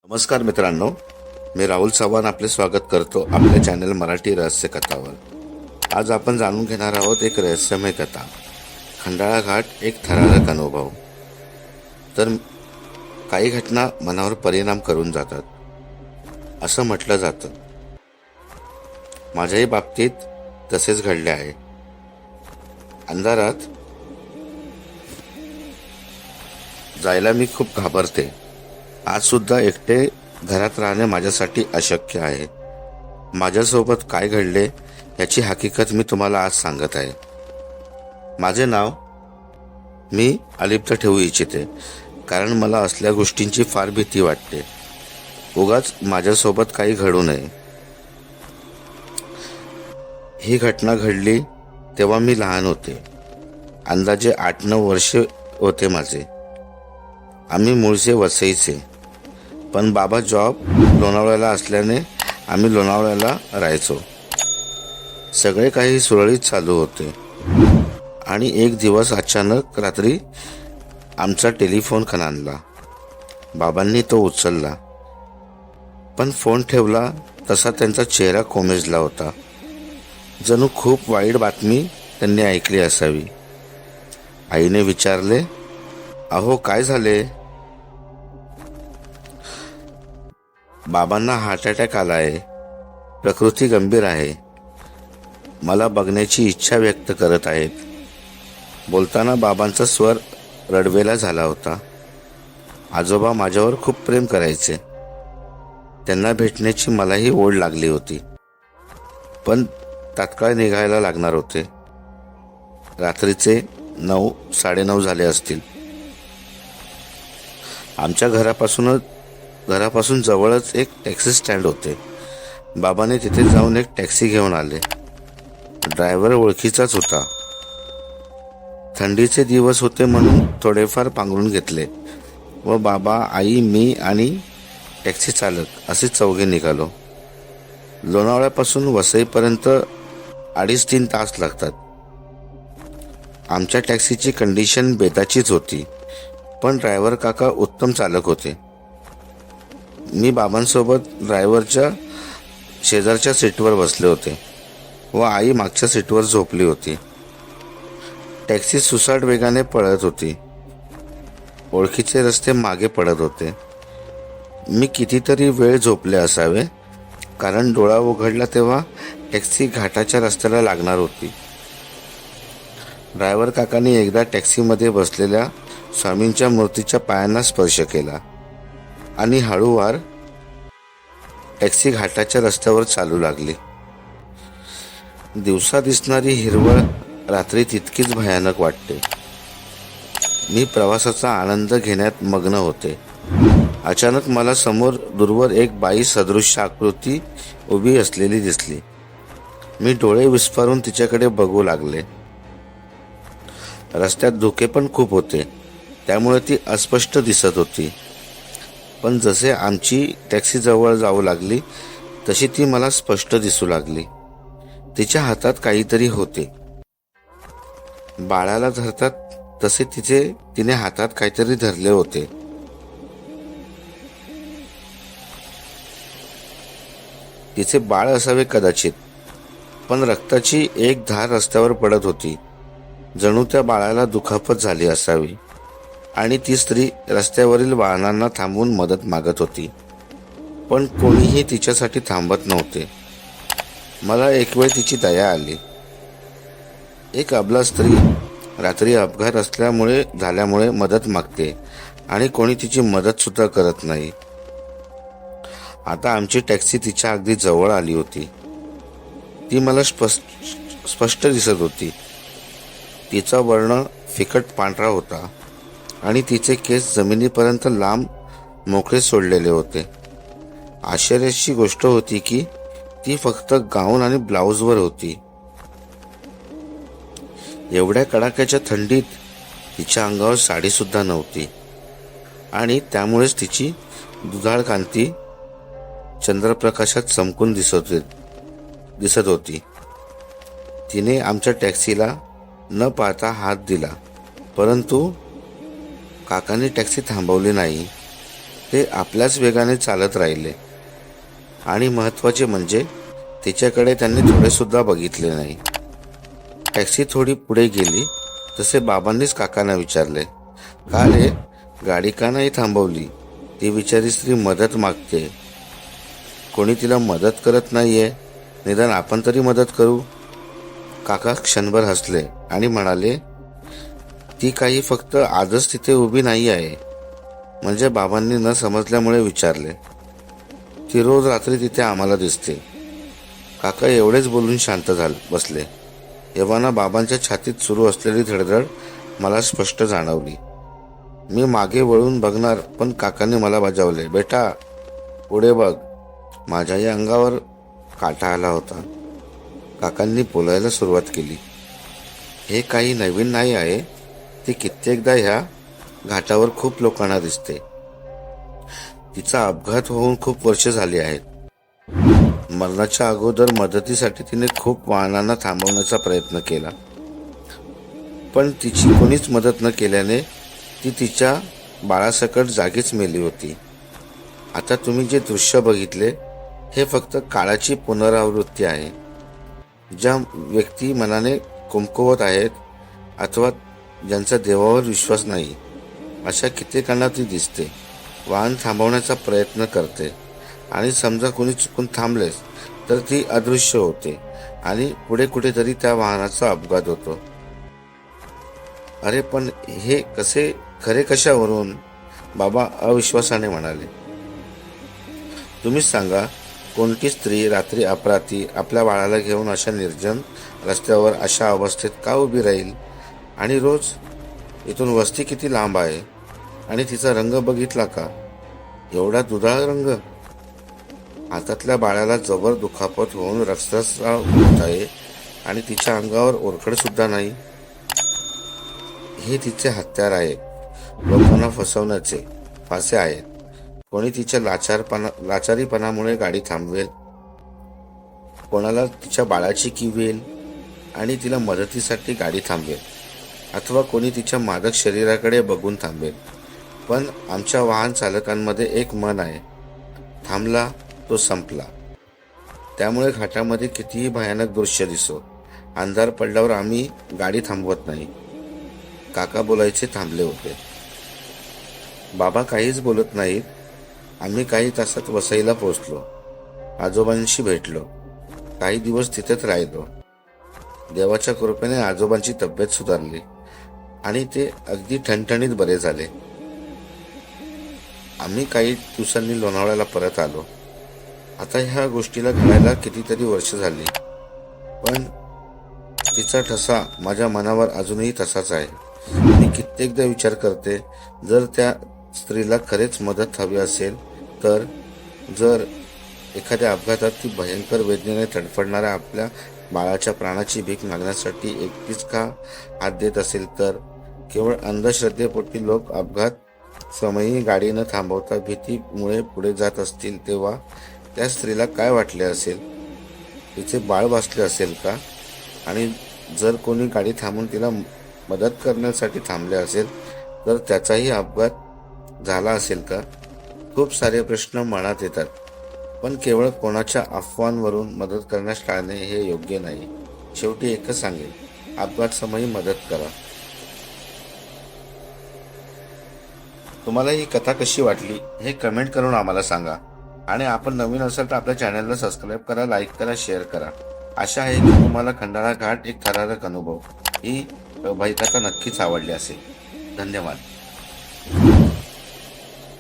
नमस्कार मित्रांनो, मी राहुल चव्हाण आपले स्वागत करतो आपल्या चॅनल मराठी रहस्य कथावर। आज आपण जाणून घेणार आहोत एक रहस्यमय कथा, खंडाळा घाट एक थरारक अनुभव। तर काही घटना मनावर परिणाम करून जातात असं म्हटलं जातं। माझ्याही बाबतीत तसेच घडले आहे। अंधारात जायला मी खूप घाबरते। आज सुद्धा एकटे घरात राहणे माझ्यासाठी अशक्य आहे। माझ्यासोबत काय घडले याची हकीकत मी तुम्हाला आज सांगत आहे। माझे नाव मी अलिप्त ठेवू इच्छिते, कारण मला असल्या गोष्टींची फार भीती वाटते। उगाच माझ्यासोबत काही घडू नये। ही घटना घडली तेव्हा मी लहान होते, अंदाजे 8-9 वर्षे होते माझे। आम्ही मूळचे वसईचे, पण बाबा जॉब लोणावळ्याला असल्याने आम्ही लोणावळ्याला राहायचो। सगळे काही सुरळीत चालू होते आणि एक दिवस अचानक रात्री आमचा टेलिफोन खणानला। बाबांनी तो उचलला, पण फोन ठेवला तसा त्यांचा चेहरा कोमेजला होता। जणू खूप वाईट बातमी त्यांनी ऐकली असावी। आईने विचारले, अहो काय झाले? बाबांना हार्ट अटॅक आला आहे, प्रकृती गंभीर आहे, मला बघण्याची इच्छा व्यक्त करत आहेत। बोलताना बाबांचा स्वर रडवेला झाला होता। आजोबा माझ्यावर खूप प्रेम करायचे, त्यांना भेटण्याची मलाही ओढ लागली होती, पण तात्काळ निघायला लागणार होते। रात्रीचे 9-9:30 झाले असतील। आमच्या घरापासून जवळच एक टॅक्सी स्टँड होते। बाबाने तिथे जाऊन एक टॅक्सी घेऊन आले। ड्रायव्हर ओळखीचाच होता। थंडीचे दिवस होते म्हणून थोडेफार पांघरून घेतले व बाबा, आई, मी आणि टॅक्सी चालक असे चौघे निघालो। लोणावळ्यापासून वसईपर्यंत 2.5-3 तास लागतात। आमच्या टॅक्सीची कंडिशन बेताचीच होती, पण ड्रायव्हर काका उत्तम चालक होते। मी बाबांसोबत ड्रायव्हरच्या शेजारच्या सीटवर बसले होते व आई मागच्या सीटवर झोपली होती। टॅक्सी सुसाट वेगाने पळत होती। ओळखीचे रस्ते मागे पडत होते। मी कितीतरी वेळ झोपले असावे, कारण डोळा उघडला तेव्हा टॅक्सी घाटाच्या रस्त्याला लागणार होती। ड्रायव्हर काकांनी एकदा टॅक्सीमध्ये बसलेल्या स्वामींच्या मूर्तीच्या पायांना स्पर्श केला आणि हळूवार टॅक्सी घाटाच्या रस्त्यावर चालू लागली। दिवसा दिसणारी हिरवळ रात्री तितकीच भयानक वाटते। मी प्रवासाचा आनंद घेण्यात मग्न होते। अचानक मला समोर दूरवर एक बाई सदृश्य आकृती उभी असलेली दिसली। मी डोळे विस्फारून तिच्याकडे बघू लागले। रस्त्यात धुके पण खूप होते, त्यामुळे ती अस्पष्ट दिसत होती, पण जसे आमची टॅक्सी जवळ जाऊ लागली तशी ती मला स्पष्ट दिसू लागली। तिच्या हातात काहीतरी होते। बाळाला धरतात तसे तिने हातात काहीतरी धरले होते। तिचे बाळ असावे कदाचित, पण रक्ताची एक धार रस्त्यावर पडत होती। जणू त्या बाळाला दुखापत झाली असावी आणि ती स्त्री रस्त्यावरील वाहनांना थांबवून मदत मागत होती, पण कोणीही तिच्यासाठी थांबत नव्हते। मला एक वेळ तिची दया आली। एक अबला स्त्री रात्री अपघात झाल्यामुळे मदत मागते आणि कोणी तिची मदत सुद्धा करत नाही। आता आमची टॅक्सी तिच्या अगदी जवळ आली होती। ती मला स्पष्ट दिसत होती। तिचा वर्ण फिकट पांढरा होता आणि तिचे केस जमिनीपर्यंत लांब मोकळे सोडलेले होते। आश्चर्याची गोष्ट होती की ती फक्त गाऊन आणि ब्लाउजवर होती। एवढ्या कडाक्याच्या थंडीत तिच्या अंगावर साडी सुद्धा नव्हती आणि त्यामुळेच तिची दुधाळ कांती चंद्रप्रकाशात चमकून दिसत होती। तिने आमच्या टॅक्सीला न पाहता हात दिला, परंतु काकांनी टॅक्सी थांबवली नाही। ते आपल्याच वेगाने चालत राहिले आणि महत्त्वाचे म्हणजे तिच्याकडे त्यांनी थोडे सुद्धा बघितले नाही. टॅक्सी थोडी पुढे गेली तसे बाबांनीच काकांना विचारले, का रे, गाडी का नाही थांबवली? ती बिचारी स्त्री मदत मागते, कोणी तिला मदत करत नाहीये, निदान आपण तरी मदत करू. काका क्षणभर हसले आणि म्हणाले, ती काही फक्त आजच तिथे उभी नाही आहे. म्हणजे बाबांनी न समजल्यामुळे विचारले, ती रोज रात्री तिथे आम्हाला दिसते. काका एवढेच बोलून शांत बसले. एव्हाना बाबांच्या छातीत सुरू असलेली धडधड मला स्पष्ट जाणवली. मी मागे वळून बघणार पण काकांनी मला बजावले, बेटा पुढे बघ. माझ्याही अंगावर काटा आला होता. काकांनी बोलायला सुरुवात केली, हे काही नवीन नाही आहे. ती कित्येकदा ह्या घाटावर खूप लोकांना दिसते. तिचा अपघात होऊन खूप वर्ष झाली आहेत. मरणाच्या अगोदर मदतीसाठी तिने खूप वाहनांना थांबवण्याचा प्रयत्न केला, पण तिची कोणीच मदत न केल्याने ती तिच्या बाळासकट जागीच मेली होती. आता तुम्ही जे दृश्य बघितले हे फक्त काळाची पुनरावृत्ती आहे. ज्या व्यक्ती मनाने कुमकुवत आहेत अथवा ज्यांचा देवावर विश्वास नाही, अशा कित्येकांना ती दिसते, वाहन थांबवण्याचा प्रयत्न करते आणि समजा कोणी चुकून थांबलेच तर ती अदृश्य होते आणि पुढे कुठेतरी त्या वाहनाचा अपघात होतो. अरे पण हे कसे खरे कशावरून? बाबा अविश्वासाने म्हणाले. तुम्हीच सांगा, कोणती स्त्री रात्री अपरात्री आपल्या बाळाला घेऊन अशा निर्जन रस्त्यावर अशा अवस्थेत का उभी राहील? आणि रोज इथून वस्ती किती लांब आहे? आणि तिचा रंग बघितला का? एवढा दुधाळ रंग. हातातल्या बाळाला जबर दुखापत होऊन रक्तस्राव होत आहे आणि तिच्या अंगावर ओरखड सुद्धा नाही. हे तिचे हत्यार आहे, लोकांना फसवण्याचे फासे आहेत. कोणी तिच्या लाचारीपणामुळे गाडी थांबवेल, कोणाला तिच्या बाळाची किवेल आणि तिला मदतीसाठी गाडी थांबवेल, अथवा कोणी तिच्या मादक शरीराकडे बघून थांबेल. पण आमच्या वाहन चालकांमध्ये एक मन आहे, थांबला तो संपला. त्यामुळे घाटामध्ये कितीही भयानक दृश्य दिसो, अंधार पडल्यावर आम्ही गाडी थांबवत नाही. काका बोलायचे थांबले होते. बाबा काहीच बोलत नाहीत. आम्ही काही तासात वसईला पोहोचलो. आजोबांशी भेटलो. काही दिवस तिथेच राहिलो. देवाच्या कृपेने आजोबांची तब्येत सुधारली आणि ते अगदी ठणठणीत बरे झाले. आम्ही काही दिवसांनी लोणावळ्याला परत आलो. आता ह्या गोष्टीला घडायला कितीतरी वर्ष झाली, पण तिचा ठसा माझ्या मनावर अजूनही तसाच आहे. मी कित्येकदा विचार करते, जर त्या स्त्रीला खरेच मदत हवी असेल तर, जर एखाद्या अपघातात ती भयंकर वेदनेने तडफडणाऱ्या आपल्या बाळाच्या प्राणाची भीक मागण्यासाठी एकटीच का हात देत असेल तर, केवळ अंधश्रद्धेपोटी लोक अपघात समयी गाडी न थांबवता भीतीमुळे पुढे जात असतील, तेव्हा त्या स्त्रीला काय वाटले असेल? तिचे बाळ वाचले असेल का? आणि जर कोणी गाडी थांबून तिला मदत करण्यासाठी थांबले असेल तर त्याचाही अपघात झाला असेल का? खूप सारे प्रश्न मनात येतात, पण केवळ कोणाच्या अफवांवरून मदत करण्यास टाळणे हे योग्य नाही. शेवटी एकच सांगेल, अपघात समयी मदत करा. तुम्हाला ही कथा कशी वाटली हे कमेंट करून आम्हाला सांगा. आणि आपण नवीन असाल तर आपल्या चॅनलला सबस्क्राईब करा, लाईक करा, शेअर करा. आशा आहे की तुम्हाला खंडाळा घाट एक थरारक अनुभव ही कथा नक्कीच आवडली असेल. धन्यवाद.